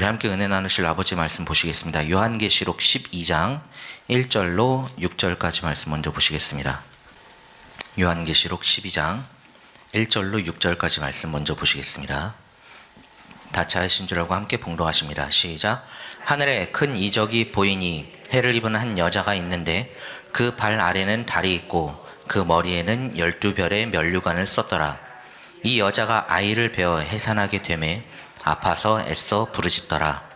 우리 함께 은혜 나누실 아버지 말씀 보시겠습니다. 요한계시록 12장 1절로 6절까지 말씀 먼저 보시겠습니다. 요한계시록 12장 1절로 6절까지 말씀 먼저 보시겠습니다. 다 찾으신 줄 알고 함께 봉독하십니다. 시작. 하늘에 큰 이적이 보이니 해를 입은 한 여자가 있는데 그 발 아래는 달이 있고 그 머리에는 12별의 면류관을 썼더라. 이 여자가 아이를 베어 해산하게 되매 아파서 애써 부르짖더라.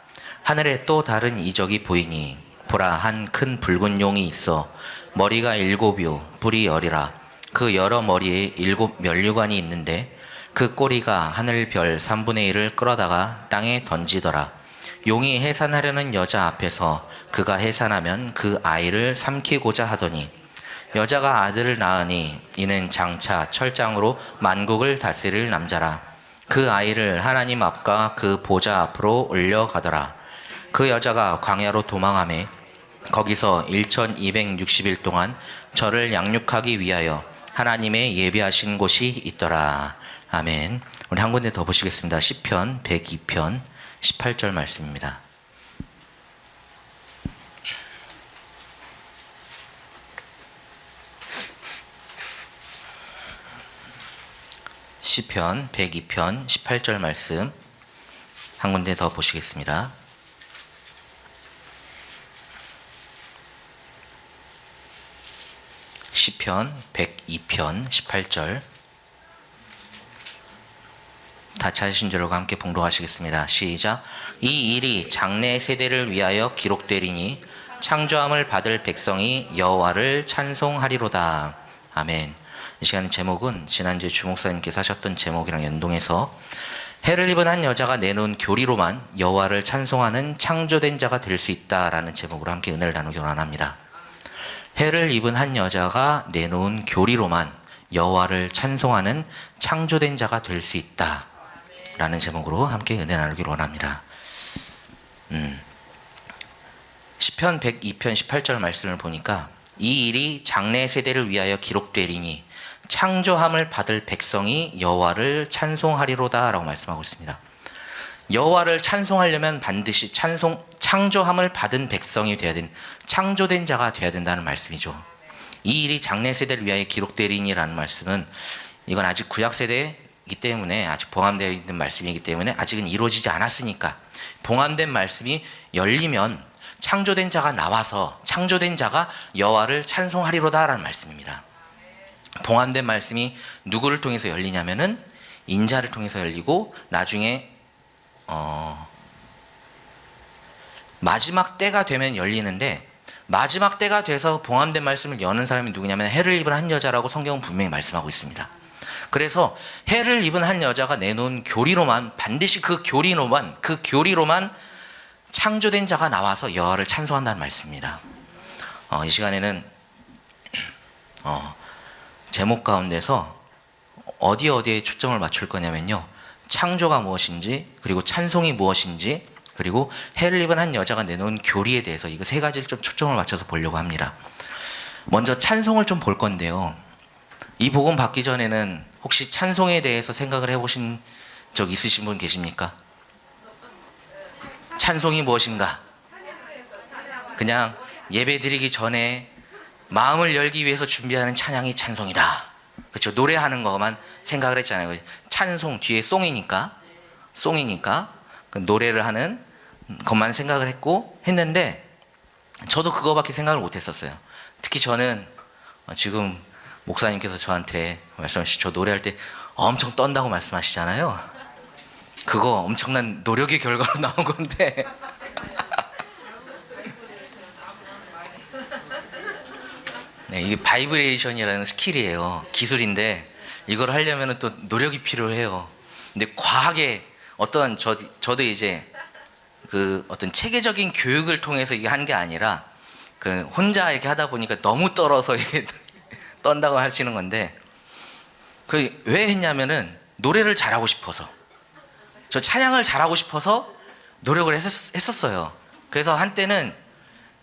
하늘에 또 다른 이적이 보이니 보라, 한 큰 붉은 용이 있어 머리가 7이요 뿔이 10이라. 그 여러 머리에 7 면류관이 있는데 그 꼬리가 하늘 별 3분의 1을 끌어다가 땅에 던지더라. 용이 해산하려는 여자 앞에서 그가 해산하면 그 아이를 삼키고자 하더니 여자가 아들을 낳으니 이는 장차 철장으로 만국을 다스릴 남자라. 그 아이를 하나님 앞과 그 보좌 앞으로 올려가더라. 그 여자가 광야로 도망하매 거기서 1260일 동안 저를 양육하기 위하여 하나님의 예비하신 곳이 있더라. 아멘. 우리 한 군데 더 보시겠습니다. 시편 102편 18절 말씀입니다. 시편 102편 18절 말씀 한 군데 더 보시겠습니다. 시편 102편 18절 다 찾으신 줄 알고 함께 봉독하시겠습니다. 시작. 이 일이 장래 세대를 위하여 기록되리니 창조함을 받을 백성이 여호와를 찬송하리로다. 아멘. 이 시간 제목은 지난주에 주목사님께서 하셨던 제목이랑 연동해서 해를 입은 한 여자가 내놓은 교리로만 여호와를 찬송하는 창조된 자가 될 수 있다라는 제목으로 함께 은혜를 나누기 원합니다. 해를 입은 한 여자가 내놓은 교리로만 여호와를 찬송하는 창조된 자가 될 수 있다라는 제목으로 함께 은혜 나누기 원합니다. 시편 102편 18절 말씀을 보니까 이 일이 장래 세대를 위하여 기록되리니 창조함을 받을 백성이 여호와를 찬송하리로다 라고 말씀하고 있습니다. 여호와를 찬송하려면 반드시 창조함을 받은 백성이 되어야 된, 창조된 자가 되어야 된다는 말씀이죠. 이 일이 장래 세대를 위하여 기록되리니라는 말씀은 이건 아직 구약 세대이기 때문에, 아직 봉함되어 있는 말씀이기 때문에 아직은 이루어지지 않았으니까 봉함된 말씀이 열리면 창조된 자가 나와서 창조된 자가 여호와를 찬송하리로다 라는 말씀입니다. 봉함된 말씀이 누구를 통해서 열리냐면은 인자를 통해서 열리고 나중에 마지막 때가 되면 열리는데, 마지막 때가 돼서 봉함된 말씀을 여는 사람이 누구냐면 해를 입은 한 여자라고 성경은 분명히 말씀하고 있습니다. 그래서 해를 입은 한 여자가 내놓은 교리로만, 반드시 그 교리로만 창조된 자가 나와서 여호와를 찬송한다는 말씀입니다. 이 시간에는 제목 가운데서 어디에 초점을 맞출 거냐면요, 창조가 무엇인지, 그리고 찬송이 무엇인지, 그리고 해를 입은 한 여자가 내놓은 교리에 대해서 이거 세 가지를 좀 초점을 맞춰서 보려고 합니다. 먼저 찬송을 좀 볼 건데요, 이 복음 받기 전에는 혹시 찬송에 대해서 생각을 해보신 적 있으신 분 계십니까? 찬송이 무엇인가? 그냥 예배 드리기 전에 마음을 열기 위해서 준비하는 찬양이 찬송이다. 그렇죠? 노래하는 것만 생각을 했잖아요. 찬송 뒤에 송이니까 그 노래를 하는 것만 생각을 했는데 저도 그거밖에 생각을 못 했었어요. 특히 저는 지금 목사님께서 저한테 말씀하시죠. 저 노래할 때 엄청 떤다고 말씀하시잖아요. 그거 엄청난 노력의 결과로 나온 건데 네, 이게 바이브레이션이라는 스킬이에요. 기술인데 이걸 하려면 또 노력이 필요해요. 근데 과하게 저도 이제 그 어떤 체계적인 교육을 통해서 이게 한 게 아니라 그 혼자 이렇게 하다 보니까 너무 떨어서 이게 떤다고 하시는 건데, 그 왜 했냐면은 노래를 잘하고 싶어서, 저 찬양을 잘하고 싶어서 노력을 했었어요. 그래서 한때는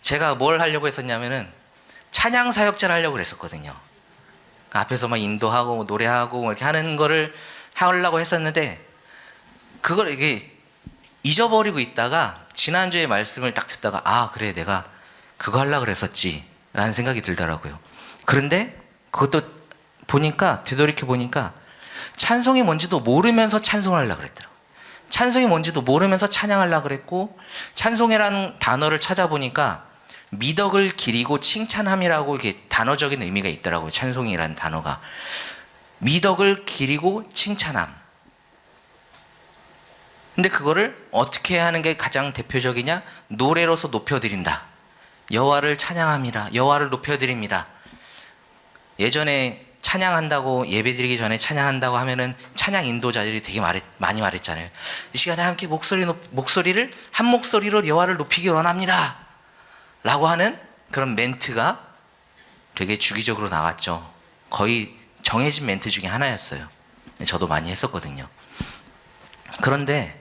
제가 뭘 하려고 했었냐면은 찬양 사역자를 하려고 그랬었거든요. 앞에서 막 인도하고 노래하고 이렇게 하는 거를 하려고 했었는데, 그걸 이게 잊어버리고 있다가 지난주에 말씀을 딱 듣다가 아 그래 내가 그거 하려고 그랬었지 라는 생각이 들더라고요. 그런데 그것도 보니까 되돌이켜 보니까 찬송이 뭔지도 모르면서 찬송을 하려고 그랬더라고요. 찬송이 뭔지도 모르면서 찬양하려고 그랬고, 찬송이라는 단어를 찾아보니까 미덕을 기리고 칭찬함이라고 이게 단어적인 의미가 있더라고요. 찬송이라는 단어가 미덕을 기리고 칭찬함. 근데 그거를 어떻게 하는 게 가장 대표적이냐? 노래로서 높여드린다. 여호와를 찬양함이라, 여호와를 높여드립니다. 예전에 찬양한다고, 예배드리기 전에 찬양한다고 하면은 찬양 인도자들이 되게 많이 말했잖아요. 이 시간에 함께 목소리를 한 목소리로 여호와를 높이기 원합니다 라고 하는 그런 멘트가 되게 주기적으로 나왔죠. 거의 정해진 멘트 중에 하나였어요. 저도 많이 했었거든요. 그런데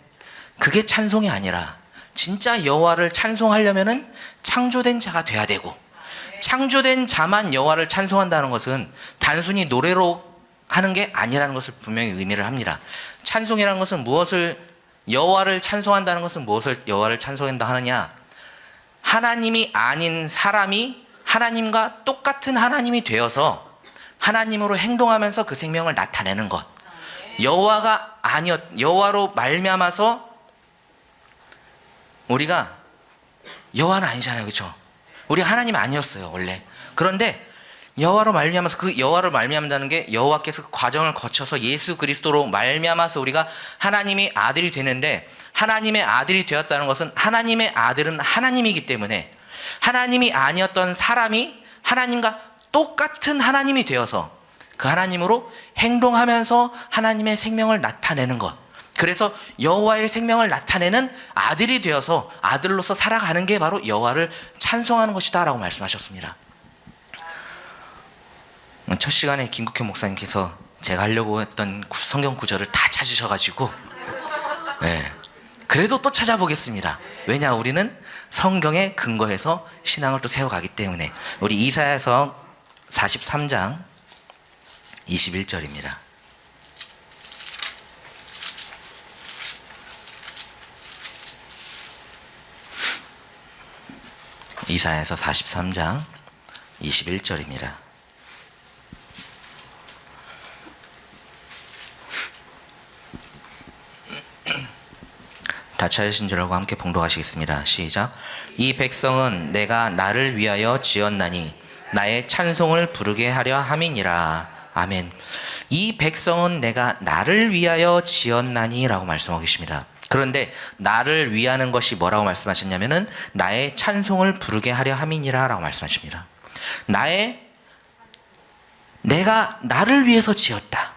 그게 찬송이 아니라 진짜 여호와를 찬송하려면은 창조된 자가 돼야 되고, 창조된 자만 여호와를 찬송한다는 것은 단순히 노래로 하는 게 아니라는 것을 분명히 의미를 합니다. 찬송이라는 것은 여호와를 찬송한다는 것은 무엇을 여호와를 찬송한다 하느냐? 하나님이 아닌 사람이 하나님과 똑같은 하나님이 되어서 하나님으로 행동하면서 그 생명을 나타내는 것. 여호와로 말미암아서 우리가 여호와는 아니잖아요, 그렇죠? 우리 하나님 아니었어요 원래. 그런데 여호와로 말미암아서, 그 여호와로 말미암다는 게 여호와께서 그 과정을 거쳐서 예수 그리스도로 말미암아서 우리가 하나님의 아들이 되는데, 하나님의 아들이 되었다는 것은 하나님의 아들은 하나님이기 때문에 하나님이 아니었던 사람이 하나님과 똑같은 하나님이 되어서 그 하나님으로 행동하면서 하나님의 생명을 나타내는 것. 그래서 여호와의 생명을 나타내는 아들이 되어서 아들로서 살아가는 게 바로 여호와를 찬송하는 것이다 라고 말씀하셨습니다. 첫 시간에 김국현 목사님께서 제가 하려고 했던 성경 구절을 다 찾으셔가지고 그래도 또 찾아보겠습니다. 왜냐, 우리는 성경에 근거해서 신앙을 또 세워가기 때문에. 우리 이사야서 43장 21절입니다. 이사야서 43장 21절입니다. 다 찾으신 줄 알고 함께 봉독하시겠습니다. 시작. 이 백성은 내가 나를 위하여 지었나니 나의 찬송을 부르게 하려 함이니라. 아멘. 이 백성은 내가 나를 위하여 지었나니 라고 말씀하고 계십니다. 그런데 나를 위하는 것이 뭐라고 말씀하셨냐면은 나의 찬송을 부르게 하려 함이니라 라고 말씀하십니다. 내가 나를 위해서 지었다.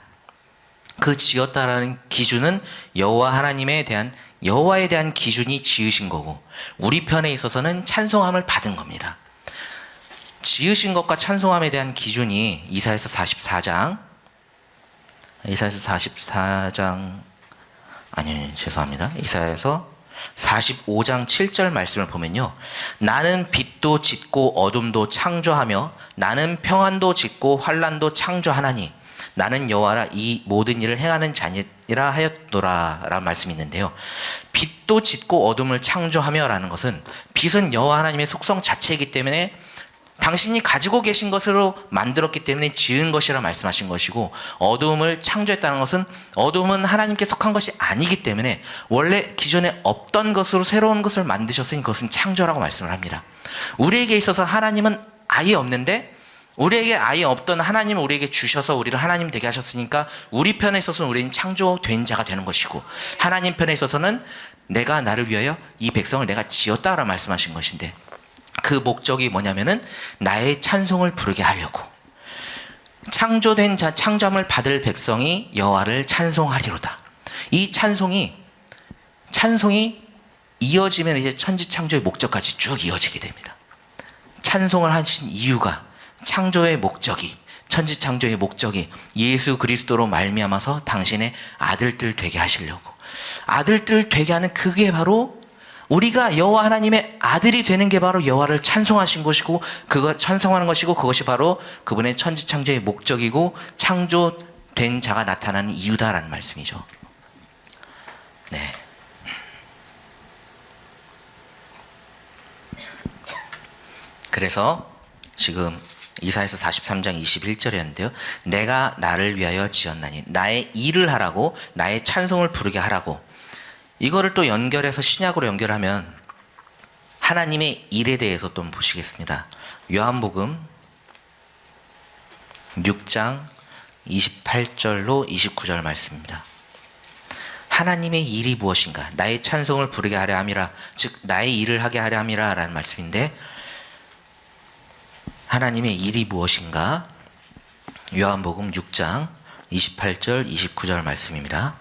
그 지었다라는 기준은 여호와에 대한 기준이 지으신 거고, 우리 편에 있어서는 찬송함을 받은 겁니다. 지으신 것과 찬송함에 대한 기준이 이사야서 44장 이사야서 45장 7절 말씀을 보면요, 나는 빛도 짓고 어둠도 창조하며 나는 평안도 짓고 환난도 창조하나니 나는 여호와라 이 모든 일을 행하는 자니라 하였노라 라는 말씀이 있는데요, 빛도 짓고 어둠을 창조하며 라는 것은, 빛은 여호와 하나님의 속성 자체이기 때문에 당신이 가지고 계신 것으로 만들었기 때문에 지은 것이라 말씀하신 것이고, 어두움을 창조했다는 것은 어두움은 하나님께 속한 것이 아니기 때문에 원래 기존에 없던 것으로 새로운 것을 만드셨으니 그것은 창조라고 말씀을 합니다. 우리에게 있어서 하나님은 아예 없는데, 우리에게 아예 없던 하나님을 우리에게 주셔서 우리를 하나님 되게 하셨으니까 우리 편에 있어서는 우리는 창조된 자가 되는 것이고, 하나님 편에 있어서는 내가 나를 위하여 이 백성을 내가 지었다라고 말씀하신 것인데, 그 목적이 뭐냐면은 나의 찬송을 부르게 하려고, 창조된 자, 창조함을 받을 백성이 여호와를 찬송하리로다. 이 찬송이 이어지면 이제 천지창조의 목적까지 쭉 이어지게 됩니다. 찬송을 하신 이유가, 창조의 목적이, 천지창조의 목적이 예수 그리스도로 말미암아서 당신의 아들들 되게 하시려고, 아들들 되게 하는 그게 바로, 우리가 여호와 하나님의 아들이 되는 게 바로 여호와를 찬송하신 것이고, 그거 찬송하는 것이고, 그것이 바로 그분의 천지창조의 목적이고 창조된 자가 나타나는 이유다라는 말씀이죠. 네. 그래서 지금 이사야서 43장 21절이었는데요. 내가 나를 위하여 지었나니, 나의 일을 하라고, 나의 찬송을 부르게 하라고. 이거를 또 연결해서 신약으로 연결하면 하나님의 일에 대해서 또 보시겠습니다. 요한복음 6장 28절로 29절 말씀입니다. 하나님의 일이 무엇인가? 나의 찬송을 부르게 하려 함이라, 즉 나의 일을 하게 하려 함이라 라는 말씀인데, 하나님의 일이 무엇인가? 요한복음 6장 28절 29절 말씀입니다.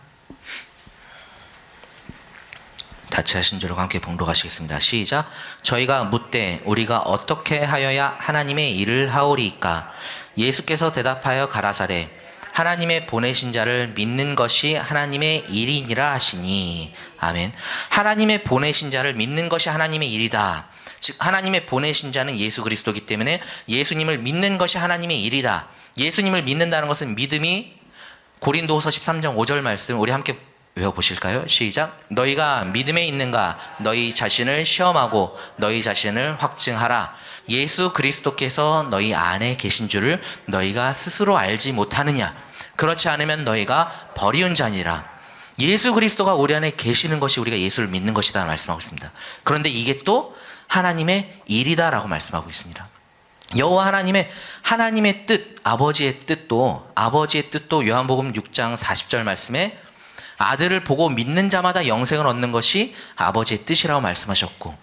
같이 하신 줄로 함께 봉독하시겠습니다. 시작. 저희가 묻되 우리가 어떻게 하여야 하나님의 일을 하오리이까? 예수께서 대답하여 가라사대 하나님의 보내신 자를 믿는 것이 하나님의 일이니라 하시니. 아멘. 하나님의 보내신 자를 믿는 것이 하나님의 일이다. 즉 하나님의 보내신 자는 예수 그리스도이기 때문에 예수님을 믿는 것이 하나님의 일이다. 예수님을 믿는다는 것은 믿음이, 고린도후서 13장 5절 말씀 우리 함께 외워보실까요? 시작. 너희가 믿음에 있는가? 너희 자신을 시험하고 너희 자신을 확증하라. 예수 그리스도께서 너희 안에 계신 줄을 너희가 스스로 알지 못하느냐? 그렇지 않으면 너희가 버리운 자니라. 예수 그리스도가 우리 안에 계시는 것이 우리가 예수를 믿는 것이다 말씀하고 있습니다. 그런데 이게 또 하나님의 일이다라고 말씀하고 있습니다. 여호와 하나님의 뜻, 아버지의 뜻도 요한복음 6장 40절 말씀에 아들을 보고 믿는 자마다 영생을 얻는 것이 아버지의 뜻이라고 말씀하셨고,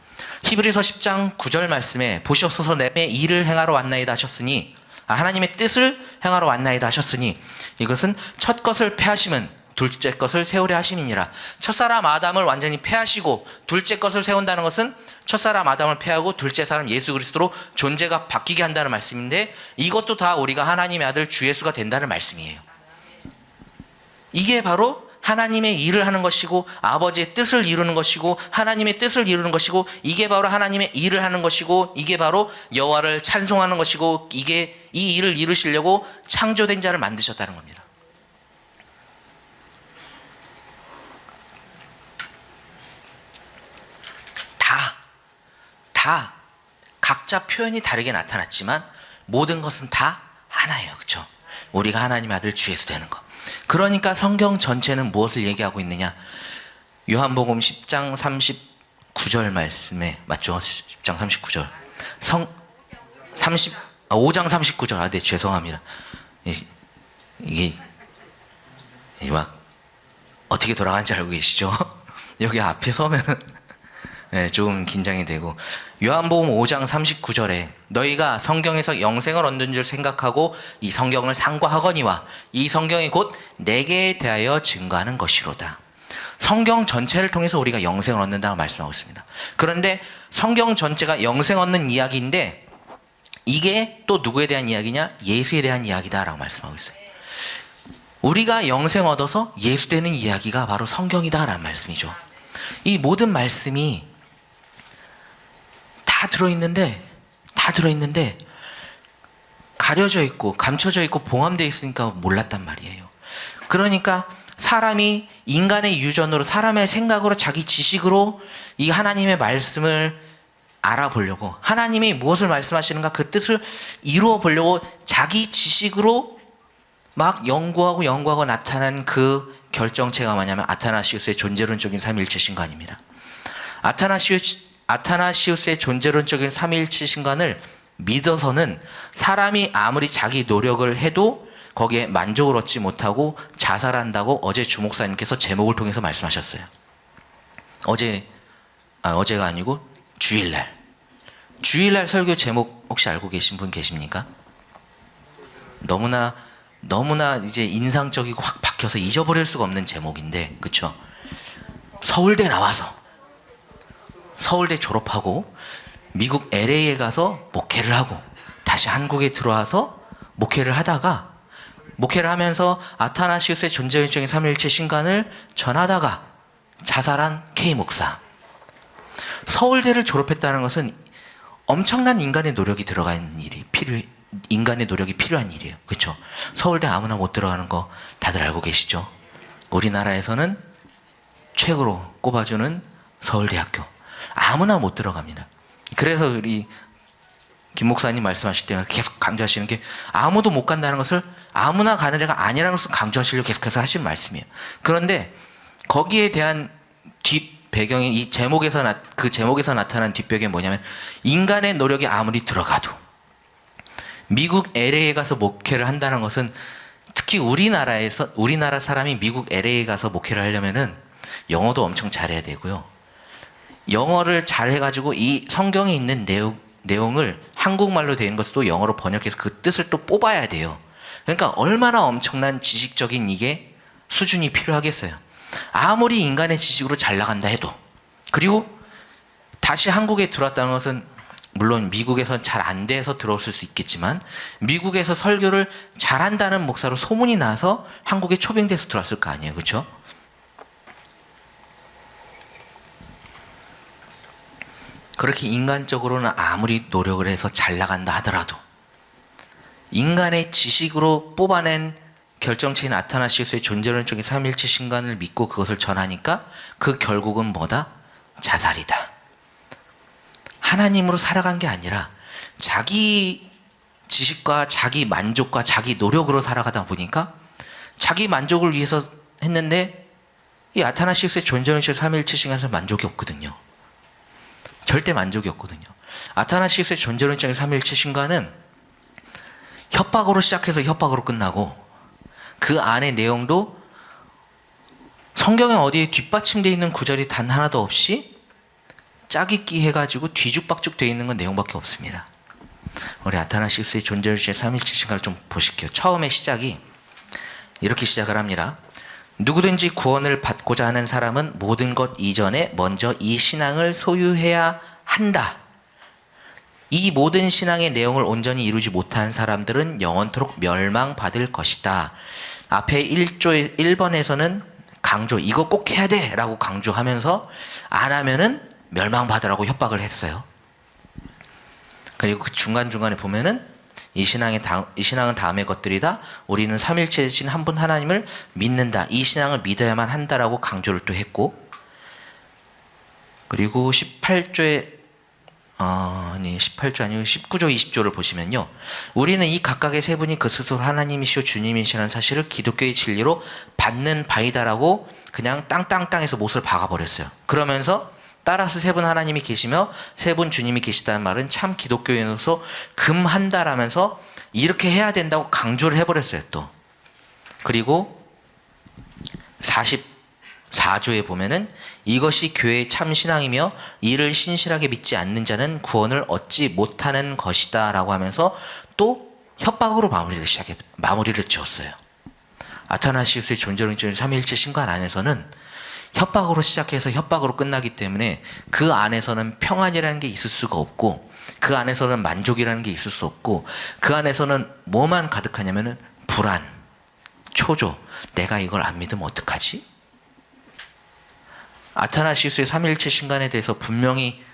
히브리서 10장 9절 말씀에 보시옵소서 내 일을 행하러 왔나이다 하셨으니, 하나님의 뜻을 행하러 왔나이다 하셨으니, 이것은 첫 것을 패하심은 둘째 것을 세우려 하심이니라. 첫사람 아담을 완전히 패하시고 둘째 것을 세운다는 것은 첫사람 아담을 패하고 둘째 사람 예수 그리스도로 존재가 바뀌게 한다는 말씀인데, 이것도 다 우리가 하나님의 아들 주 예수가 된다는 말씀이에요. 이게 바로 하나님의 일을 하는 것이고 아버지의 뜻을 이루는 것이고 하나님의 뜻을 이루는 것이고, 이게 바로 하나님의 일을 하는 것이고, 이게 바로 여호와를 찬송하는 것이고, 이게 이 일을 이루시려고 창조된 자를 만드셨다는 겁니다. 다 각자 표현이 다르게 나타났지만 모든 것은 다 하나예요. 그렇죠? 우리가 하나님의 아들 주 예수 되는 거. 그러니까 성경 전체는 무엇을 얘기하고 있느냐? 요한복음 10장 39절 말씀에 맞죠? 10장 39절. 5장 39절. 네, 죄송합니다. 이게 막 어떻게 돌아가는지 알고 계시죠? 여기 앞에 서면 네, 좀 긴장이 되고, 요한복음 5장 39절에 너희가 성경에서 영생을 얻는 줄 생각하고 이 성경을 상고하거니와 이 성경이 곧 내게 대하여 증거하는 것이로다. 성경 전체를 통해서 우리가 영생을 얻는다고 말씀하고 있습니다. 그런데 성경 전체가 영생 얻는 이야기인데 이게 또 누구에 대한 이야기냐? 예수에 대한 이야기다라고 말씀하고 있어요. 우리가 영생 얻어서 예수 되는 이야기가 바로 성경이다라는 말씀이죠. 이 모든 말씀이 다 들어있는데 가려져 있고 감춰져 있고 봉함되어 있으니까 몰랐단 말이에요. 그러니까 사람이 인간의 유전으로, 사람의 생각으로, 자기 지식으로 이 하나님의 말씀을 알아보려고, 하나님이 무엇을 말씀하시는가 그 뜻을 이루어 보려고 자기 지식으로 막 연구하고 나타난 그 결정체가 뭐냐면 아타나시우스의 존재론적인 삼위일체 신관입니다. 아타나시우스의 존재론적인 삼위일체 신관을 믿어서는 사람이 아무리 자기 노력을 해도 거기에 만족을 얻지 못하고 자살한다고 어제 주목사님께서 제목을 통해서 말씀하셨어요. 어제가 아니고 주일날 설교 제목 혹시 알고 계신 분 계십니까? 너무나 이제 인상적이고 확 박혀서 잊어버릴 수가 없는 제목인데, 그쵸? 서울대 나와서, 서울대 졸업하고 미국 LA에 가서 목회를 하고 다시 한국에 들어와서 목회를 하면서 아타나시우스의 존재론적인 삼위일체 신관을 전하다가 자살한 K 목사. 서울대를 졸업했다는 것은 엄청난 인간의 노력이 들어간 인간의 노력이 필요한 일이에요. 그렇죠? 서울대 아무나 못 들어가는 거 다들 알고 계시죠? 우리나라에서는 최고로 꼽아주는 서울대학교. 아무나 못 들어갑니다. 그래서 우리 김 목사님 말씀하실 때 계속 강조하시는 게 아무도 못 간다는 것을 아무나 가는 애가 아니라는 것을 강조하시려고 계속해서 하시는 말씀이에요. 그런데 거기에 대한 뒷 배경이 이 그 제목에서 나타난 뒷배경이 뭐냐면 인간의 노력이 아무리 들어가도 미국 LA에 가서 목회를 한다는 것은 특히 우리나라 사람이 미국 LA에 가서 목회를 하려면은 영어도 엄청 잘해야 되고요. 영어를 잘 해가지고 이 성경에 있는 내용을 한국말로 된 것도 영어로 번역해서 그 뜻을 또 뽑아야 돼요. 그러니까 얼마나 엄청난 지식적인 이게 수준이 필요하겠어요. 아무리 인간의 지식으로 잘 나간다 해도, 그리고 다시 한국에 들어왔다는 것은 물론 미국에선 잘 안 돼서 들어왔을 수 있겠지만 미국에서 설교를 잘한다는 목사로 소문이 나서 한국에 초빙돼서 들어왔을 거 아니에요. 그렇죠? 그렇게 인간적으로는 아무리 노력을 해서 잘 나간다 하더라도 인간의 지식으로 뽑아낸 결정체인 아타나시우스의 존재론적인 삼일체 신간을 믿고 그것을 전하니까 그 결국은 뭐다? 자살이다. 하나님으로 살아간 게 아니라 자기 지식과 자기 만족과 자기 노력으로 살아가다 보니까 자기 만족을 위해서 했는데 이 아타나시우스의 존재론적 삼일체 신간에서 만족이 없거든요. 절대 만족이 없거든요. 아타나시우스의 존재론적인 삼일체 신간은 협박으로 시작해서 협박으로 끝나고 그 안의 내용도 성경에 어디에 뒷받침되어 있는 구절이 단 하나도 없이 짜깁기 해가지고 뒤죽박죽 되어 있는 건 내용밖에 없습니다. 우리 아타나시우스의 존재론적인 삼일체 신간을 좀 보실게요. 처음에 시작이 이렇게 시작을 합니다. 누구든지 구원을 받고자 하는 사람은 모든 것 이전에 먼저 이 신앙을 소유해야 한다. 이 모든 신앙의 내용을 온전히 이루지 못한 사람들은 영원토록 멸망받을 것이다. 앞에 1조 1번에서는 강조, 이거 꼭 해야 돼 라고 강조하면서 안 하면은 멸망받으라고 협박을 했어요. 그리고 그 중간중간에 보면은 이 신앙은 다음의 것들이다. 우리는 삼일체이신 한 분 하나님을 믿는다. 이 신앙을 믿어야만 한다라고 강조를 또 했고, 그리고 18조 아니고 19조 20조를 보시면요, 우리는 이 각각의 세 분이 그 스스로 하나님이시오 주님이시라는 사실을 기독교의 진리로 받는 바이다라고 그냥 땅땅땅해서 못을 박아버렸어요. 그러면서 따라서 세 분 하나님이 계시며 세 분 주님이 계시다는 말은 참 기독교인으로서 금한다라면서 이렇게 해야 된다고 강조를 해버렸어요. 또 그리고 44조에 보면은 이것이 교회의 참 신앙이며 이를 신실하게 믿지 않는 자는 구원을 얻지 못하는 것이다 라고 하면서 또 협박으로 마무리를 지었어요. 아타나시우스의 존재론적인 삼위일체 신간 안에서는 협박으로 시작해서 협박으로 끝나기 때문에 그 안에서는 평안이라는 게 있을 수가 없고, 그 안에서는 만족이라는 게 있을 수 없고, 그 안에서는 뭐만 가득하냐면은 불안, 초조, 내가 이걸 안 믿으면 어떡하지? 아타나시우스의 삼위일체 신간에 대해서 분명히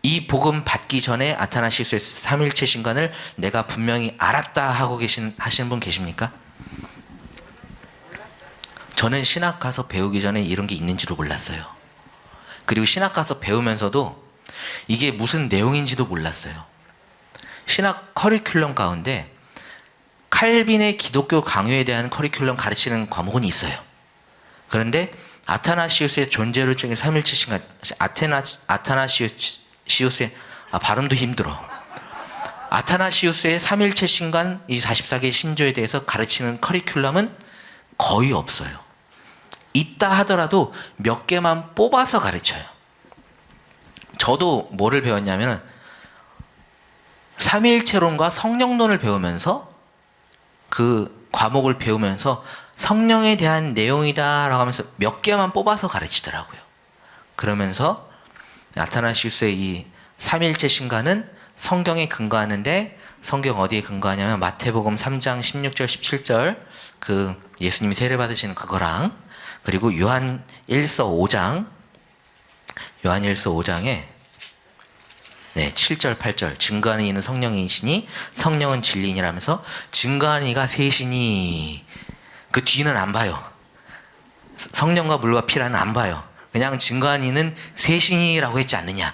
이 복음 받기 전에 아타나시우스의 삼위일체 신간을 내가 분명히 알았다 하고 하시는 분 계십니까? 저는 신학 가서 배우기 전에 이런 게 있는지도 몰랐어요. 그리고 신학 가서 배우면서도 이게 무슨 내용인지도 몰랐어요. 신학 커리큘럼 가운데 칼빈의 기독교 강요에 대한 커리큘럼 가르치는 과목은 있어요. 그런데 아타나시우스의 존재론적인 삼일체 신간, 아타나시우스의 발음도 힘들어. 아타나시우스의 삼일체 신간, 이 44개의 신조에 대해서 가르치는 커리큘럼은 거의 없어요. 있다 하더라도 몇 개만 뽑아서 가르쳐요. 저도 뭐를 배웠냐면 삼위일체론과 성령론을 배우면서, 그 과목을 배우면서 성령에 대한 내용이다 라고 하면서 몇 개만 뽑아서 가르치더라고요. 그러면서 아타나시우스의 이 삼위일체 신간은 성경에 근거하는데, 성경 어디에 근거하냐면 마태복음 3장 16절 17절 그 예수님이 세례 받으시는 그거랑, 그리고 요한일서 5장에 7절 8절 증거하는 이는 성령이시니 성령은 진리니라면서 증거하는 이가 셋이니, 그 뒤는 안 봐요. 성령과 물과 피라는 안 봐요. 그냥 증거하는 이는 셋이니라고 했지 않느냐.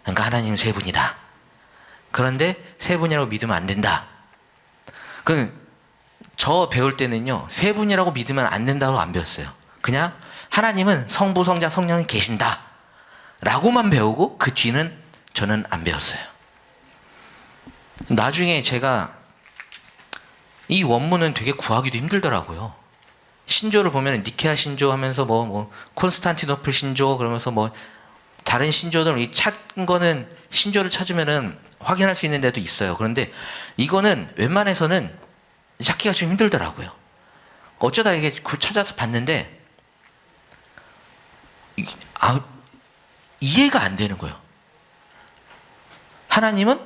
그러니까 하나님은 세 분이다. 그런데 세 분이라고 믿으면 안 된다. 저 배울 때는요, 세 분이라고 믿으면 안 된다고 안 배웠어요. 그냥 하나님은 성부, 성자, 성령이 계신다 라고만 배우고 그 뒤는 저는 안 배웠어요. 나중에 제가 이 원문은 되게 구하기도 힘들더라고요. 신조를 보면 니케아 신조 하면서 콘스탄티노플 신조 그러면서 다른 신조들 이 찾은 거는 신조를 찾으면은 확인할 수 있는 데도 있어요. 그런데 이거는 웬만해서는 찾기가 좀 힘들더라고요. 어쩌다 이게 찾아서 봤는데 이해가 안 되는 거예요. 하나님은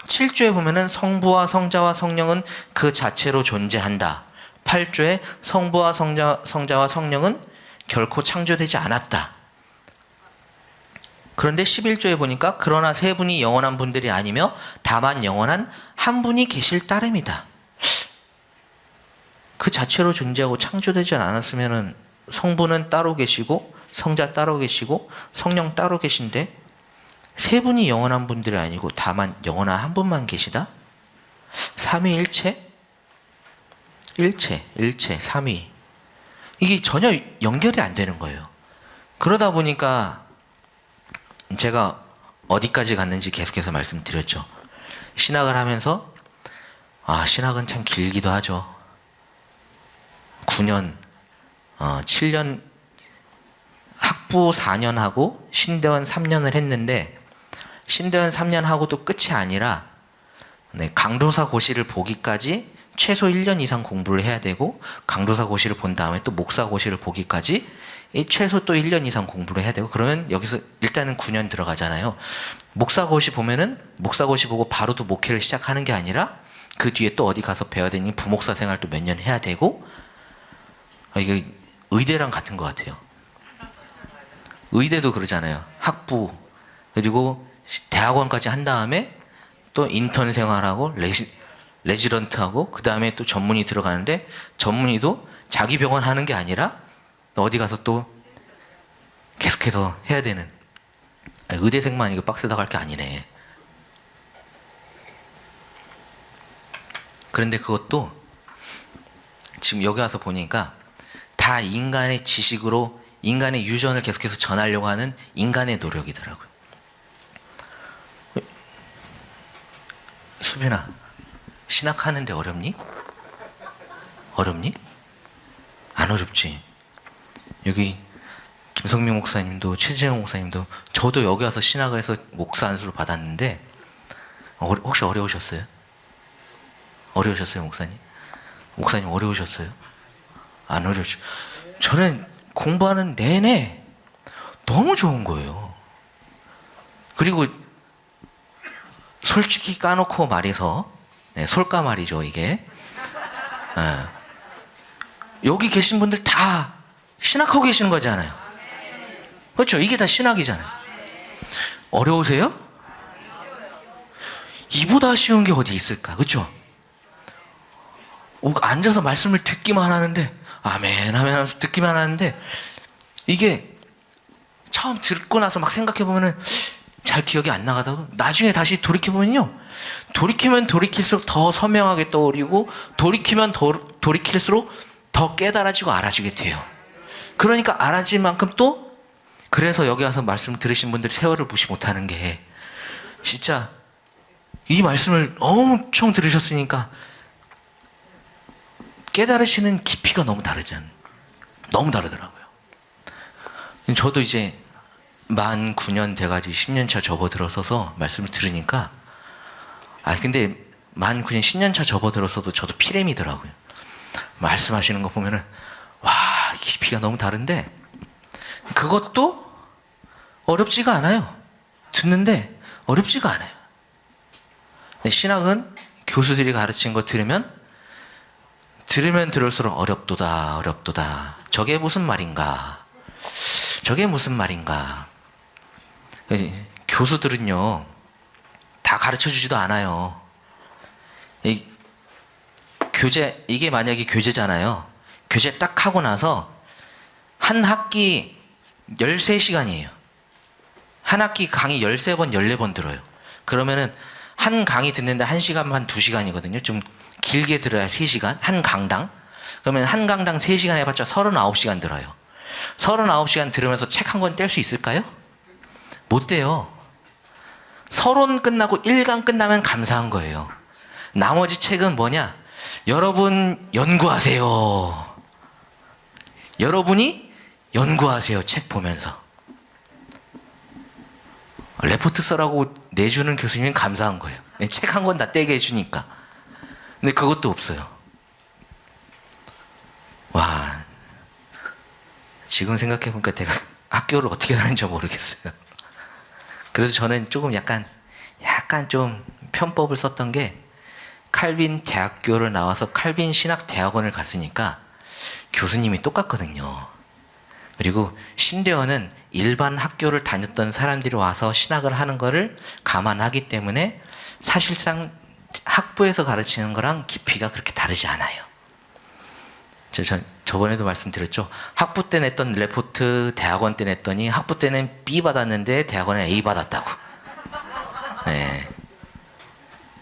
7조에 보면은 성부와 성자와 성령은 그 자체로 존재한다. 8조에 성부와 성자와 성령은 결코 창조되지 않았다. 그런데 11조에 보니까 그러나 세 분이 영원한 분들이 아니며 다만 영원한 한 분이 계실 따름이다. 그 자체로 존재하고 창조되지 않았으면은 성부는 따로 계시고 성자 따로 계시고 성령 따로 계신데 세 분이 영원한 분들이 아니고 다만 영원한 한 분만 계시다? 삼위일체? 일체, 삼위. 이게 전혀 연결이 안 되는 거예요. 그러다 보니까 제가 어디까지 갔는지 계속해서 말씀드렸죠. 신학을 하면서 신학은 참 길기도 하죠. 9년, 7년 학부 4년 하고 신대원 3년을 했는데 신대원 3년 하고도 끝이 아니라 강도사 고시를 보기까지 최소 1년 이상 공부를 해야 되고 강도사 고시를 본 다음에 또 목사 고시를 보기까지 최소 또 1년 이상 공부를 해야 되고 그러면 여기서 일단은 9년 들어가잖아요. 목사 고시 보면은 목사 고시 보고 바로 또 목회를 시작하는 게 아니라 그 뒤에 또 어디 가서 배워야 되니 부목사 생활도 몇 년 해야 되고 이게 의대랑 같은 것 같아요. 의대도 그러잖아요. 학부 그리고 대학원까지 한 다음에 또 인턴 생활하고 레지던트하고 그 다음에 또 전문의 들어가는데 전문의도 자기 병원 하는 게 아니라 어디 가서 또 계속해서 해야 되는 의대생만 이거 빡세다고 할 게 아니네. 그런데 그것도 지금 여기 와서 보니까 다 인간의 지식으로 인간의 유전을 계속해서 전하려고 하는 인간의 노력이더라고요. 수빈아, 신학하는데 어렵니? 어렵니? 안 어렵지. 여기 김성민 목사님도 최재형 목사님도 저도 여기 와서 신학을 해서 목사 안수를 받았는데 혹시 어려우셨어요? 어려우셨어요, 목사님? 목사님 어려우셨어요? 안 어려우죠. 저는 공부하는 내내 너무 좋은 거예요. 그리고 솔직히 까놓고 말해서 솔까 말이죠, 이게. 여기 계신 분들 다 신학하고 계시는 거잖아요. 그렇죠? 이게 다 신학이잖아요. 어려우세요? 이보다 쉬운 게 어디 있을까? 그렇죠? 앉아서 말씀을 듣기만 하는데 아멘 하면 하면서 듣기만 하는데 이게 처음 듣고 나서 막 생각해 보면은 잘 기억이 안 나가다가 나중에 다시 돌이켜 보면요, 돌이키면 돌이킬수록 더 선명하게 떠오르고 돌이키면 돌이킬수록 더 깨달아지고 알아지게 돼요. 그러니까 알아질 만큼 또 그래서 여기 와서 말씀 들으신 분들이 세월을 무시 못하는 게 진짜 이 말씀을 엄청 들으셨으니까 깨달으시는 깊이가 너무 다르잖아요. 너무 다르더라고요. 저도 이제 만 9년 돼가지고 10년차 접어들어서서 말씀을 들으니까 근데 만 9년 10년차 접어들어서도 저도 피렘이더라고요. 말씀하시는 거 보면은 와, 깊이가 너무 다른데 그것도 어렵지가 않아요. 듣는데 어렵지가 않아요. 신학은 교수들이 가르친 거 들으면 들을수록 어렵도다. 저게 무슨 말인가? 교수들은요, 다 가르쳐 주지도 않아요. 이게 만약에 교재잖아요. 교재 딱 하고 나서 한 학기 13시간이에요. 한 학기 강의 13번, 14번 들어요. 그러면은 한 강의 듣는데 1시간만 2시간이거든요. 좀 길게 들어야 3시간. 한 강당. 그러면 한 강당 3시간 해봤자 39시간 들어요. 39시간 들으면서 책 한 권 뗄 수 있을까요? 못 돼요. 서론 끝나고 1강 끝나면 감사한 거예요. 나머지 책은 뭐냐? 여러분 연구하세요. 여러분이 연구하세요. 책 보면서. 레포트 써라고 내주는 교수님은 감사한 거예요. 책 한 권 다 떼게 해주니까. 근데 그것도 없어요. 와, 지금 생각해보니까 내가 학교를 어떻게 다니는지 모르겠어요. 그래서 저는 조금 약간 좀 편법을 썼던 게, 칼빈 대학교를 나와서 칼빈 신학 대학원을 갔으니까 교수님이 똑같거든요. 그리고 신대원은 일반 학교를 다녔던 사람들이 와서 신학을 하는 거를 감안하기 때문에 사실상 학부에서 가르치는 거랑 깊이가 그렇게 다르지 않아요. 저번에도 말씀드렸죠. 학부 때 냈던 레포트 대학원 때 냈더니 학부 때는 B 받았는데 대학원에 A 받았다고. 네.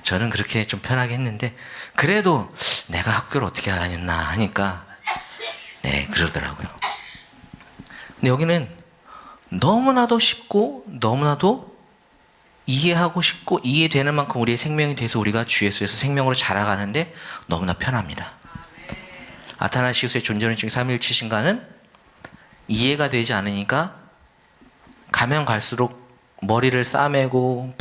저는 그렇게 좀 편하게 했는데, 그래도 내가 학교를 어떻게 다녔나 하니까 네, 그러더라고요. 근데 여기는 너무나도 쉽고 너무나도 이해하고 싶고 이해되는 만큼 우리의 생명이 돼서 우리가 주 예수에서 생명으로 자라가는데 너무나 편합니다. 아타나시우스의 존재론적 삼위일체신과는 이해가 되지 않으니까 가면 갈수록 머리를 싸매고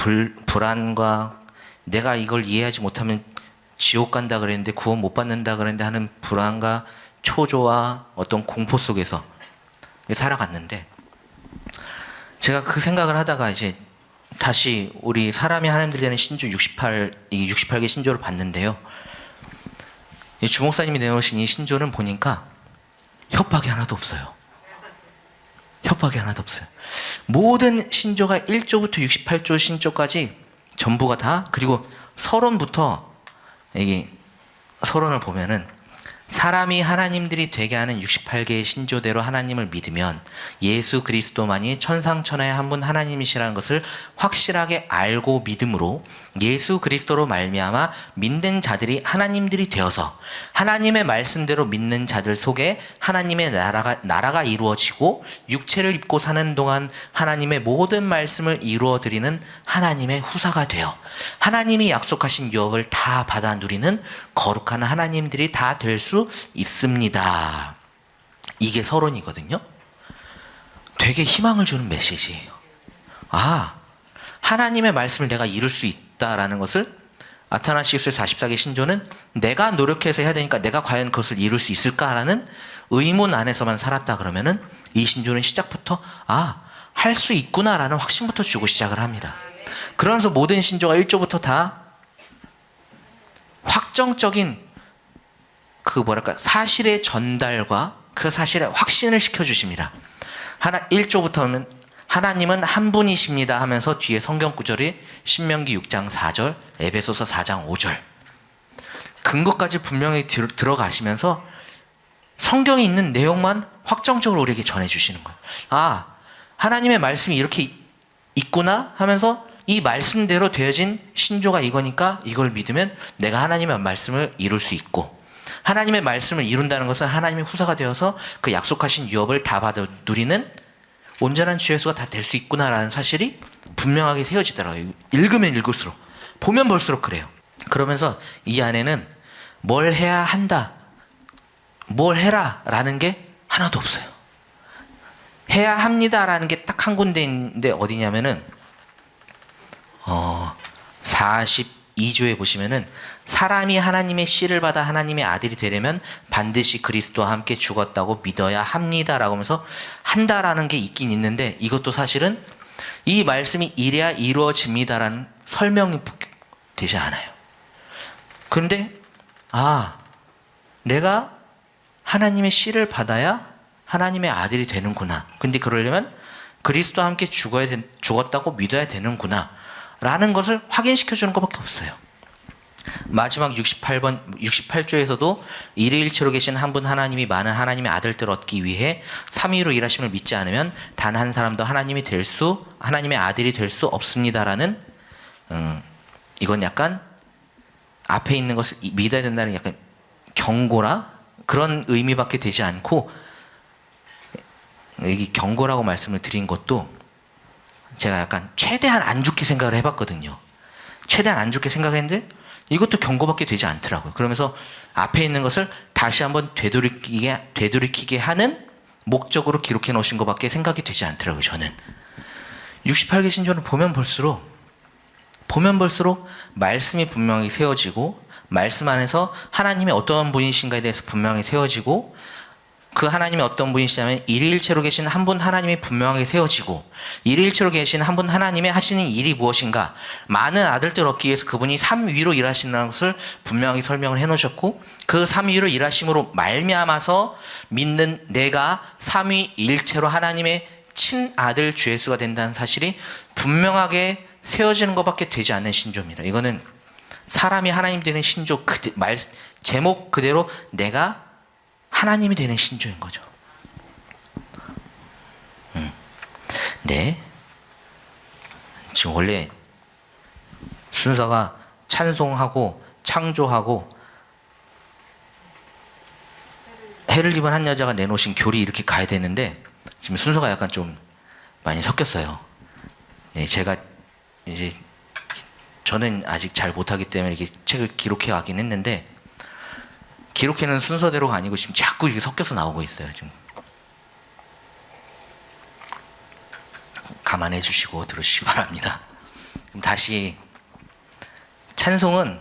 불안과 내가 이걸 이해하지 못하면 지옥 간다 그랬는데 구원 못 받는다 그랬는데 하는 불안과 초조와 어떤 공포 속에서 살아갔는데, 제가 그 생각을 하다가 이제 다시 우리 사람이 하나님들 되는 신조 68개 신조를 봤는데요. 이 주목사님이 내놓으신 이 신조는 보니까 협박이 하나도 없어요. 협박이 하나도 없어요. 모든 신조가 1조부터 68조 신조까지 전부가 다, 그리고 서론부터, 이게 서론을 보면은 사람이 하나님들이 되게 하는 68개의 신조대로 하나님을 믿으면 예수 그리스도만이 천상천하의 한 분 하나님이시라는 것을 확실하게 알고 믿음으로 예수 그리스도로 말미암아 믿는 자들이 하나님들이 되어서 하나님의 말씀대로 믿는 자들 속에 하나님의 나라가 이루어지고 육체를 입고 사는 동안 하나님의 모든 말씀을 이루어드리는 하나님의 후사가 되어 하나님이 약속하신 유업을 다 받아 누리는 거룩한 하나님들이 다 될 수 있습니다. 이게 서론이거든요. 되게 희망을 주는 메시지예요. 아, 하나님의 말씀을 내가 이룰 수 있다라는 것을 아타나시우스의 44개 신조는 내가 노력해서 해야 되니까 내가 과연 그것을 이룰 수 있을까라는 의문 안에서만 살았다 그러면은 이 신조는 시작부터 할 수 있구나라는 확신부터 주고 시작을 합니다. 그러면서 모든 신조가 1조부터 다 확정적인 사실의 전달과 그 사실의 확신을 시켜주십니다. 1조부터는 하나님은 한 분이십니다 하면서 뒤에 성경 구절이 신명기 6장 4절, 에베소서 4장 5절 근거까지 분명히 들어가시면서 성경에 있는 내용만 확정적으로 우리에게 전해주시는 거예요. 하나님의 말씀이 이렇게 있구나 하면서 이 말씀대로 되어진 신조가 이거니까 이걸 믿으면 내가 하나님의 말씀을 이룰 수 있고, 하나님의 말씀을 이룬다는 것은 하나님의 후사가 되어서 그 약속하신 유업을 다 받아 누리는 온전한 주 예수가 다 될 수 있구나라는 사실이 분명하게 세워지더라고요. 읽으면 읽을수록, 보면 볼수록 그래요. 그러면서 이 안에는 뭘 해야 한다, 뭘 해라 라는 게 하나도 없어요. 해야 합니다라는 게 딱 한 군데인데 어디냐면은 42조에 보시면은 사람이 하나님의 씨를 받아 하나님의 아들이 되려면 반드시 그리스도와 함께 죽었다고 믿어야 합니다라고 하면서 한다라는 게 있긴 있는데, 이것도 사실은 이 말씀이 이래야 이루어집니다라는 설명이 되지 않아요. 그런데 내가 하나님의 씨를 받아야 하나님의 아들이 되는구나. 근데 그러려면 그리스도와 함께 죽었다고 믿어야 되는구나 라는 것을 확인시켜주는 것밖에 없어요. 마지막 68조에서도 일회일체로 계신 한 분 하나님이 많은 하나님의 아들들을 얻기 위해 삼위로 일하심을 믿지 않으면 단 한 사람도 하나님의 아들이 될 수 없습니다라는 이건 약간 앞에 있는 것을 믿어야 된다는 약간 경고라 그런 의미밖에 되지 않고, 이 경고라고 말씀을 드린 것도 제가 약간 최대한 안 좋게 생각을 해봤거든요. 최대한 안 좋게 생각했는데 이것도 경고밖에 되지 않더라고요. 그러면서 앞에 있는 것을 다시 한번 되돌이키게 하는 목적으로 기록해 놓으신 것밖에 생각이 되지 않더라고요. 저는 68개 신조를 보면 볼수록 말씀이 분명히 세워지고, 말씀 안에서 하나님의 어떤 분이신가에 대해서 분명히 세워지고, 그 하나님이 어떤 분이시냐면 일일체로 계신 한 분 하나님이 분명하게 세워지고, 일일체로 계신 한 분 하나님의 하시는 일이 무엇인가, 많은 아들들 얻기 위해서 그분이 삼위로 일하시는 것을 분명히 설명을 해놓으셨고, 그 삼위로 일하심으로 말미암아서 믿는 내가 삼위일체로 하나님의 친아들 주 예수가 된다는 사실이 분명하게 세워지는 것밖에 되지 않는 신조입니다. 이거는 사람이 하나님 되는 신조, 제목 그대로 내가 하나님이 되는 신조인 거죠. 네. 지금 원래 순서가 찬송하고 창조하고 해를 입은 한 여자가 내놓으신 교리 이렇게 가야 되는데, 지금 순서가 약간 좀 많이 섞였어요. 네, 제가 이제 저는 아직 잘 못하기 때문에 이렇게 책을 기록해 가긴 했는데, 기록해는 순서대로가 아니고 지금 자꾸 이렇게 섞여서 나오고 있어요. 지금 감안해 주시고 들으시기 바랍니다. 그럼 다시, 찬송은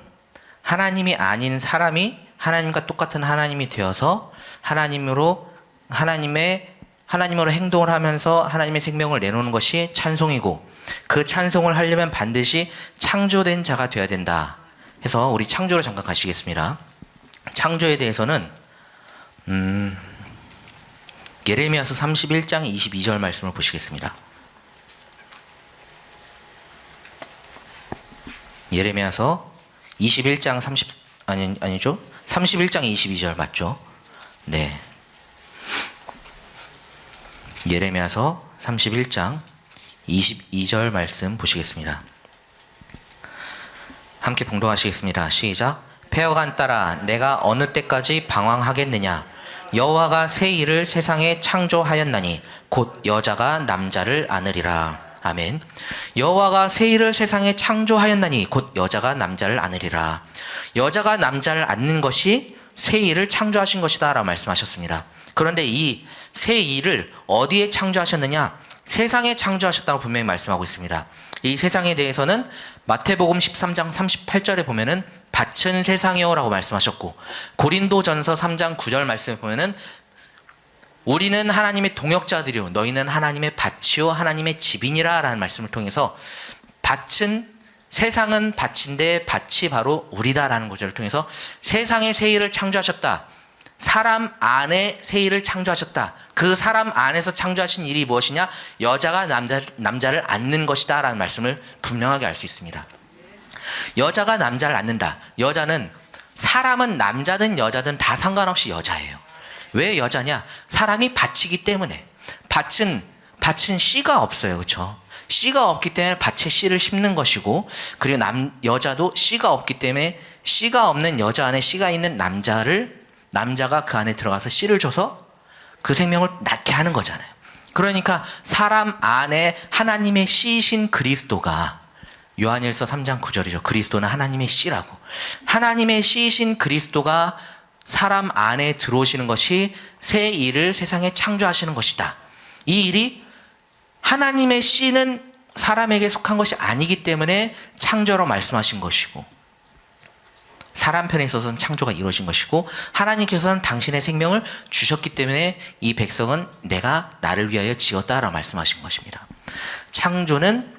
하나님이 아닌 사람이 하나님과 똑같은 하나님이 되어서 하나님으로 행동을 하면서 하나님의 생명을 내놓는 것이 찬송이고, 그 찬송을 하려면 반드시 창조된 자가 되어야 된다 해서 우리 창조로 잠깐 가시겠습니다. 창조에 대해서는 예레미야서 31장 22절 말씀을 보시겠습니다. 예레미야서 31장 31장 22절 맞죠? 네. 예레미야서 31장 22절 말씀 보시겠습니다. 함께 봉독하시겠습니다. 시작. 폐허간 딸아, 내가 어느 때까지 방황하겠느냐? 여호와가 새 일을 세상에 창조하였나니 곧 여자가 남자를 안으리라. 아멘. 여호와가 새 일을 세상에 창조하였나니 곧 여자가 남자를 안으리라. 여자가 남자를 안는 것이 새 일을 창조하신 것이다 라고 말씀하셨습니다. 그런데 이 새 일을 어디에 창조하셨느냐? 세상에 창조하셨다고 분명히 말씀하고 있습니다. 이 세상에 대해서는 마태복음 13장 38절에 보면은 밭은 세상이요 라고 말씀하셨고, 고린도전서 3장 9절 말씀에 보면은 우리는 하나님의 동역자들이요 너희는 하나님의 밭이요 하나님의 집이니라 라는 말씀을 통해서, 세상은 밭인데 밭이 바로 우리다 라는 구절을 통해서 세상에 새 일을 창조하셨다, 사람 안에 새 일을 창조하셨다, 그 사람 안에서 창조하신 일이 무엇이냐? 여자가 남자를 안는 것이다 라는 말씀을 분명하게 알 수 있습니다. 여자가 남자를 안는다. 여자는, 사람은 남자든 여자든 다 상관없이 여자예요. 왜 여자냐? 사람이 밭이기 때문에. 밭은 씨가 없어요. 그렇죠? 씨가 없기 때문에 밭에 씨를 심는 것이고, 그리고 여자도 씨가 없기 때문에 씨가 없는 여자 안에 씨가 있는 남자가 그 안에 들어가서 씨를 줘서 그 생명을 낳게 하는 거잖아요. 그러니까 사람 안에 하나님의 씨이신 그리스도가, 요한일서 3장 9절이죠. 그리스도는 하나님의 씨라고. 하나님의 씨이신 그리스도가 사람 안에 들어오시는 것이 새 일을 세상에 창조하시는 것이다. 이 일이, 하나님의 씨는 사람에게 속한 것이 아니기 때문에 창조로 말씀하신 것이고, 사람 편에 있어서는 창조가 이루어진 것이고, 하나님께서는 당신의 생명을 주셨기 때문에 이 백성은 내가 나를 위하여 지었다라고 말씀하신 것입니다. 창조는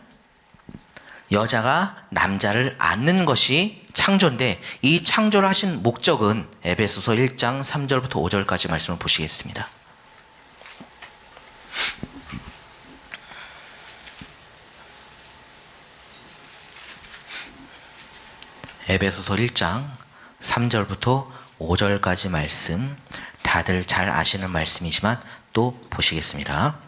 여자가 남자를 안는 것이 창조인데, 이 창조를 하신 목적은 에베소서 1장 3절부터 5절까지 말씀을 보시겠습니다. 에베소서 1장 3절부터 5절까지 말씀, 다들 잘 아시는 말씀이지만 또 보시겠습니다.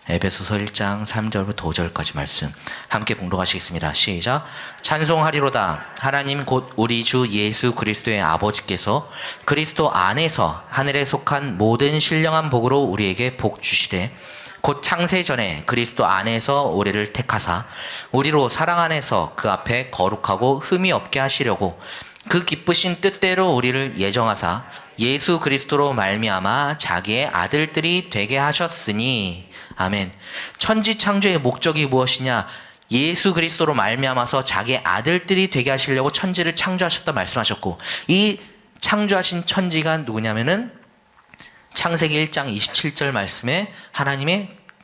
에베소서 1장 3절부터 5절까지 말씀 함께 봉독하시겠습니다. 시작. 찬송하리로다. 하나님 곧 우리 주 예수 그리스도의 아버지께서 그리스도 안에서 하늘에 속한 모든 신령한 복으로 우리에게 복 주시되 곧 창세 전에 그리스도 안에서 우리를 택하사 우리로 사랑 안에서 그 앞에 거룩하고 흠이 없게 하시려고 그 기쁘신 뜻대로 우리를 예정하사 예수 그리스도로 말미암아 자기의 아들들이 되게 하셨으니. 아멘. 천지 창조의 목적이 무엇이냐? 예수 그리스도로 말미암아서 자기의 아들들이 되게 하시려고 천지를 창조하셨다 말씀하셨고, 이 창조하신 천지가 누구냐면은 창세기 1장 27절 말씀에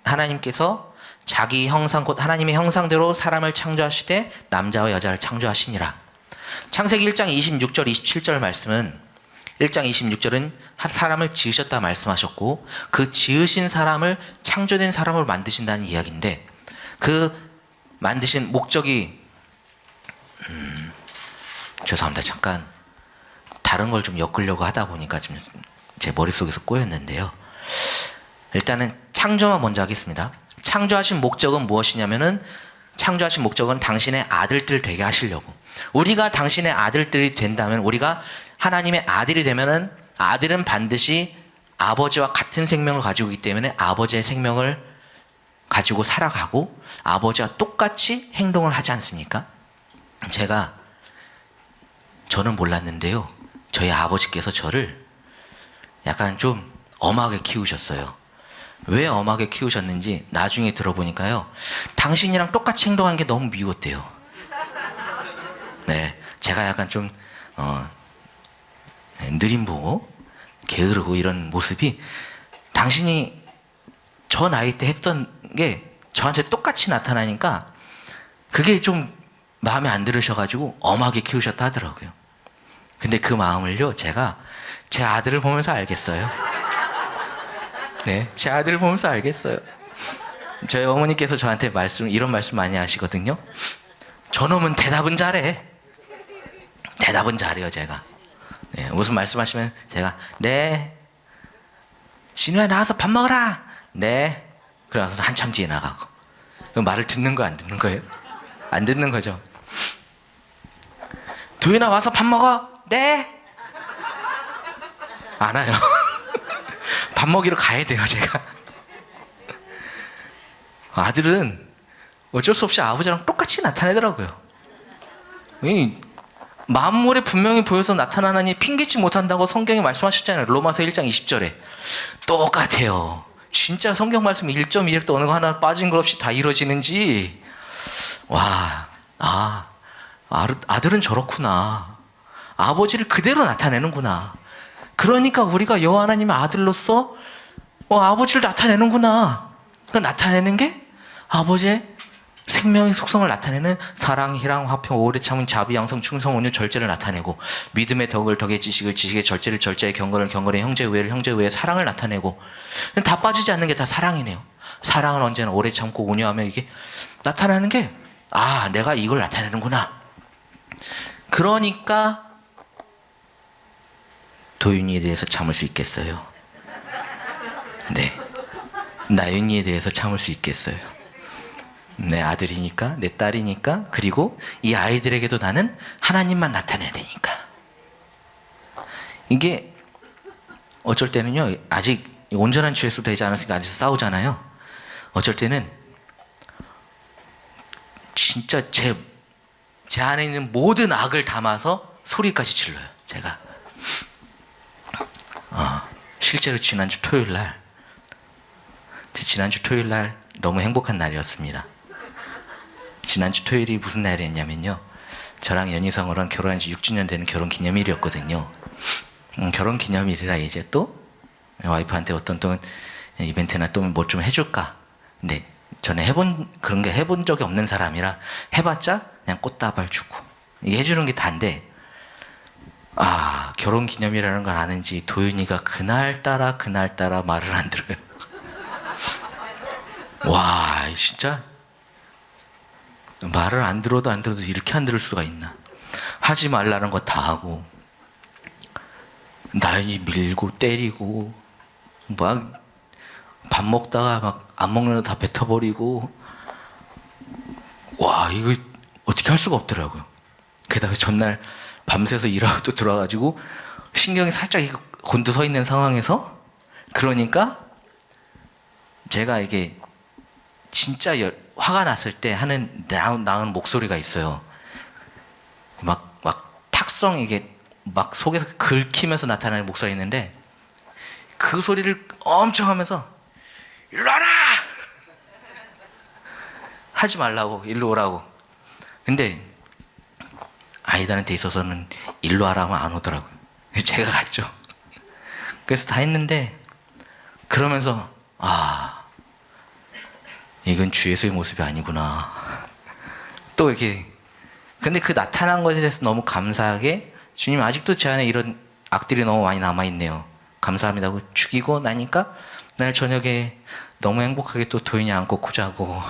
하나님께서 자기 형상 곧 하나님의 형상대로 사람을 창조하시되 남자와 여자를 창조하시니라. 창세기 1장 26절 27절 말씀은 1장 26절은 사람을 지으셨다 말씀하셨고, 그 지으신 사람을 창조된 사람으로 만드신다는 이야기인데, 그 만드신 목적이 죄송합니다. 잠깐 다른 걸 좀 엮으려고 하다 보니까 지금 제 머릿속에서 꼬였는데요. 일단은 창조만 먼저 하겠습니다. 창조하신 목적은 무엇이냐면은, 창조하신 목적은 당신의 아들들 되게 하시려고. 우리가 당신의 아들들이 된다면, 우리가 하나님의 아들이 되면은, 아들은 반드시 아버지와 같은 생명을 가지고 있기 때문에 아버지의 생명을 가지고 살아가고 아버지와 똑같이 행동을 하지 않습니까? 저는 몰랐는데요, 저희 아버지께서 저를 약간 좀 엄하게 키우셨어요. 왜 엄하게 키우셨는지 나중에 들어보니까요, 당신이랑 똑같이 행동하는 게 너무 미웠대요. 네, 제가 약간 좀 느림보고 게으르고 이런 모습이 당신이 저 나이 때 했던 게 저한테 똑같이 나타나니까 그게 좀 마음에 안 들으셔가지고 엄하게 키우셨다 하더라고요. 근데 그 마음을요, 제가 제 아들을 보면서 알겠어요. 네, 제 아들을 보면서 알겠어요. 저희 어머니께서 저한테 이런 말씀 많이 하시거든요. 저놈은 대답은 잘해. 대답은 잘해요, 제가. 네, 무슨 말씀하시면 제가 네, 진우야 나와서 밥 먹어라. 네. 그러면서 한참 뒤에 나가고. 말을 듣는 거 안 듣는 거예요? 안 듣는 거죠. 도윤아 와서 밥 먹어. 네. 안 와요. 밥 먹이러 가야 돼요, 제가. 아들은 어쩔 수 없이 아버지랑 똑같이 나타내더라고요. 만물에 분명히 보여서 나타나나니 핑계치 못한다고 성경이 말씀하셨잖아요. 로마서 1장 20절에. 똑같아요. 진짜 성경 말씀 1.2획도 어느 거 하나 빠진 것 없이 다 이루어지는지. 와, 아들은 저렇구나. 아버지를 그대로 나타내는구나. 그러니까 우리가 여호와 하나님의 아들로서 아버지를 나타내는구나. 그 나타내는 게 아버지의 생명의 속성을 나타내는 사랑, 희랑, 화평, 오래 참은, 자비, 양성, 충성, 온유, 절제를 나타내고, 믿음의 덕을 덕의 지식을 지식의 절제를 절제의 경건을 경건의 형제 우애를 형제 우애의 사랑을 나타내고, 다 빠지지 않는 게 다 사랑이네요. 사랑은 언제나 오래 참고 온유하며 이게 나타나는 게, 내가 이걸 나타내는구나. 그러니까 도윤이에 대해서 참을 수 있겠어요. 네, 나윤이에 대해서 참을 수 있겠어요. 내 아들이니까, 내 딸이니까, 그리고 이 아이들에게도 나는 하나님만 나타내야 되니까. 이게 어쩔 때는요, 아직 온전한 주에서 되지 않았으니까 아직 싸우잖아요. 어쩔 때는 진짜 제 안에 있는 모든 악을 담아서 소리까지 질러요, 제가. 실제로 지난주 토요일 날 너무 행복한 날이었습니다. 지난주 토요일이 무슨 날이었냐면요, 저랑 연희성으랑 결혼한 지 6주년 되는 결혼 기념일이었거든요. 결혼 기념일이라 이제 또 와이프한테 어떤 또 이벤트나 또 뭐 좀 해줄까. 근데 전에 그런 게 해본 적이 없는 사람이라 해봤자 그냥 꽃다발 주고 이게 해주는 게 다인데, 결혼 기념이라는 걸 아는지 도윤이가 그날따라 말을 안 들어요. 와, 진짜 말을 안 들어도 이렇게 안 들을 수가 있나. 하지 말라는 거 다 하고, 나윤이 밀고 때리고, 막 밥 먹다가 막 안 먹는 거 다 뱉어버리고, 와, 이거 어떻게 할 수가 없더라고요. 게다가 전날 밤새서 일하고 또 들어와가지고 신경이 살짝 곤두서 있는 상황에서, 그러니까 제가 이게 진짜 화가 났을 때 하는 나은 목소리가 있어요. 막 탁성, 이게 막 속에서 긁히면서 나타나는 목소리가 있는데, 그 소리를 엄청 하면서 일로 와라! 하지 말라고, 일로 오라고. 근데 아이들한테 있어서는 일로 와라 하면 안 오더라고요. 제가 갔죠. 그래서 다 했는데, 그러면서 이건 주 예수의 모습이 아니구나. 또 이렇게, 근데 그 나타난 것에 대해서 너무 감사하게, 주님 아직도 제 안에 이런 악들이 너무 많이 남아있네요, 감사합니다. 죽이고 나니까 날 저녁에 너무 행복하게 또 도윤이 안고 코 자고.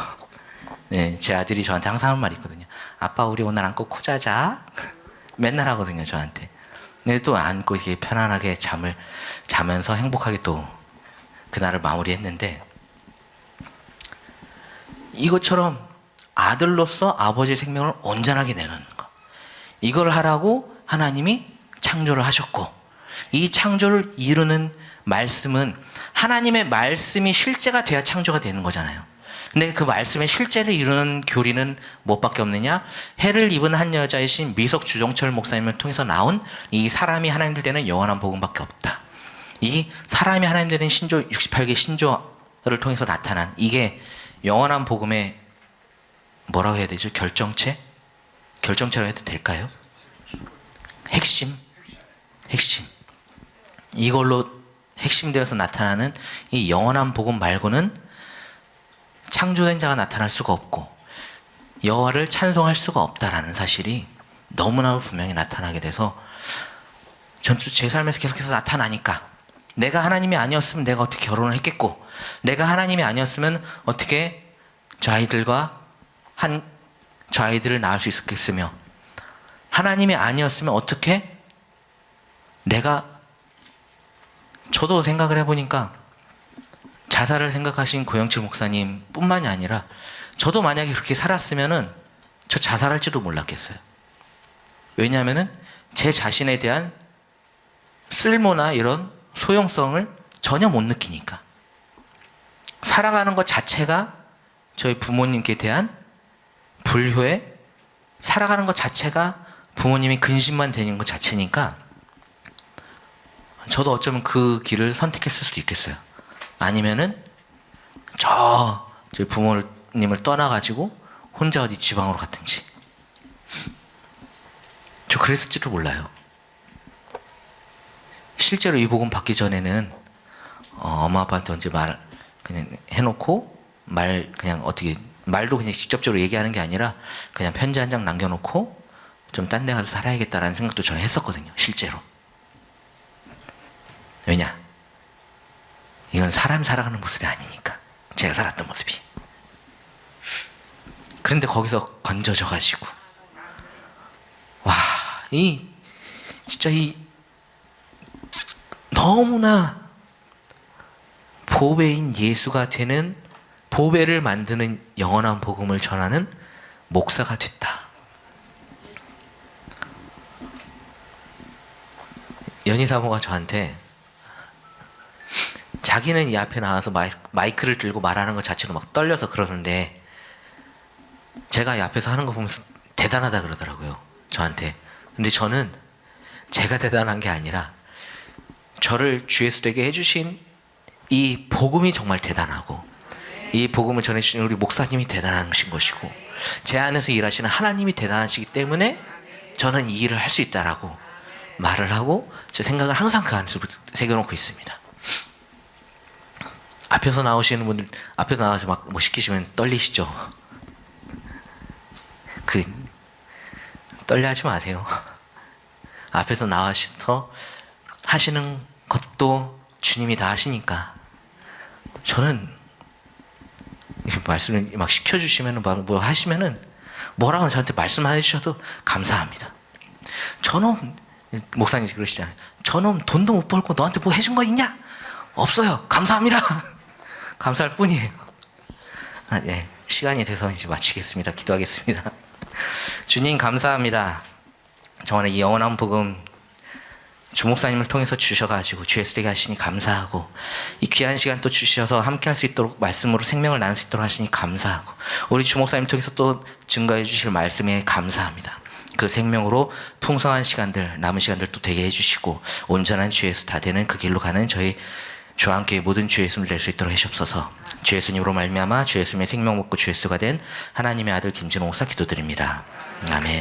네, 제 아들이 저한테 항상 하는 말이 있거든요. 아빠, 우리 오늘 안고 코 자자. 맨날 하거든요, 저한테. 근데 또 안고 이렇게 편안하게 잠을 자면서 행복하게 또 그날을 마무리했는데, 이것처럼 아들로서 아버지의 생명을 온전하게 내놓는 것, 이걸 하라고 하나님이 창조를 하셨고, 이 창조를 이루는 말씀은 하나님의 말씀이 실제가 돼야 창조가 되는 거잖아요. 근데 그 말씀의 실제를 이루는 교리는 무엇밖에 없느냐? 해를 입은 한 여자이신 미석 주종철 목사님을 통해서 나온 이 사람이 하나님들 되는 영원한 복음밖에 없다. 이 사람이 하나님 되는 신조, 68개 신조를 통해서 나타난 이게 영원한 복음의 뭐라고 해야 되죠? 결정체? 결정체라고 해도 될까요? 핵심? 이걸로 핵심되어서 나타나는 이 영원한 복음 말고는 창조된 자가 나타날 수가 없고 여호와를 찬송할 수가 없다라는 사실이 너무나 분명히 나타나게 돼서, 전또 제 삶에서 계속해서 나타나니까, 내가 하나님이 아니었으면 내가 어떻게 결혼을 했겠고, 내가 하나님이 아니었으면 어떻게 저 아이들을 낳을 수 있었겠으며, 하나님이 아니었으면 어떻게 저도 생각을 해보니까 자살을 생각하신 고영칠 목사님 뿐만이 아니라 저도 만약에 그렇게 살았으면은 저 자살할지도 몰랐겠어요. 왜냐하면은 제 자신에 대한 쓸모나 이런 소용성을 전혀 못 느끼니까. 살아가는 것 자체가 저희 부모님께 대한 불효에, 살아가는 것 자체가 부모님이 근심만 되는 것 자체니까 저도 어쩌면 그 길을 선택했을 수도 있겠어요. 아니면은 저희 부모님을 떠나가지고 혼자 어디 지방으로 갔든지, 저 그랬을지도 몰라요. 실제로 이 복음 받기 전에는 엄마 아빠한테 언제 말 그냥 해놓고 그냥 어떻게 말도 그냥 직접적으로 얘기하는 게 아니라 그냥 편지 한 장 남겨놓고 좀 딴 데 가서 살아야겠다라는 생각도 저는 했었거든요, 실제로. 왜냐? 이건 사람이 살아가는 모습이 아니니까, 제가 살았던 모습이. 그런데 거기서 건져져 가지고, 와, 진짜 너무나 보배인 예수가 되는, 보배를 만드는 영원한 복음을 전하는 목사가 됐다. 연희 사모가 저한테, 자기는 이 앞에 나와서 마이크를 들고 말하는 것 자체로 막 떨려서 그러는데, 제가 이 앞에서 하는 거 보면서 대단하다 그러더라고요, 저한테. 근데 저는 제가 대단한 게 아니라 저를 주 예수 되게 해주신 이 복음이 정말 대단하고, 이 복음을 전해주신 우리 목사님이 대단하신 것이고, 제 안에서 일하시는 하나님이 대단하시기 때문에 저는 이 일을 할 수 있다라고 말을 하고, 제 생각을 항상 그 안에서 새겨놓고 있습니다. 앞에서 나오시는 분들, 앞에서 나와서 막 뭐 시키시면 떨리시죠? 떨려하지 마세요. 앞에서 나와서 하시는 것도 주님이 다 하시니까, 저는 말씀을 막 시켜주시면, 뭐 하시면은, 뭐라고 저한테 말씀 안 해주셔도 감사합니다. 저놈, 목사님이 그러시잖아요. 저놈 돈도 못 벌고 너한테 뭐 해준 거 있냐? 없어요. 감사합니다. 감사할 뿐이에요. 예. 시간이 돼서 이제 마치겠습니다. 기도하겠습니다. 주님 감사합니다. 정말 이 영원한 복음 주목사님을 통해서 주셔가지고 주 예수 되게 하시니 감사하고, 이 귀한 시간 또 주셔서 함께 할 수 있도록 말씀으로 생명을 나눌 수 있도록 하시니 감사하고, 우리 주목사님 통해서 또 증거해 주실 말씀에 감사합니다. 그 생명으로 풍성한 시간들, 남은 시간들 또 되게 해주시고, 온전한 주 예수 다 되는 그 길로 가는 저희 주한교회 모든 주 예수를 낼 수 있도록 하시옵소서. 주 예수님으로 말미암아 주 예수님의 생명 먹고 주 예수가 된 하나님의 아들 김진호 목사 기도드립니다. 아멘.